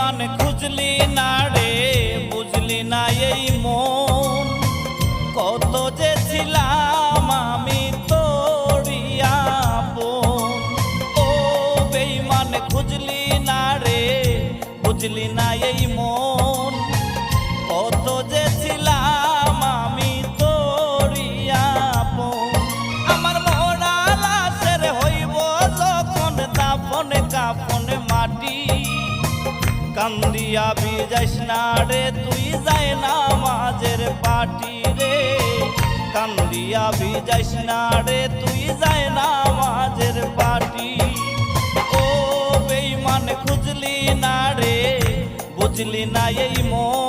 বেঈমান খুঁজলি না রে, বুঝলি না এই মন, কত যে ছিলাম আমি তোরি আপন। ও বেঈমান খুঁজলি না রে, বুঝলি না এই মন, কত যে ছিলাম আমি তোরি আপন। আমার মরা লাশের হইব যখন দাফন, কাফন মাটি, কান্দিয়া ভিজাইস না রে তুই যায় না মাঝের পাটি রে, কান্দিয়া ভিজাইস না রে তুই যায় না মাঝের পাটি। ও বেঈমান খুঁজলি না রে, বুঝলি না এই মন,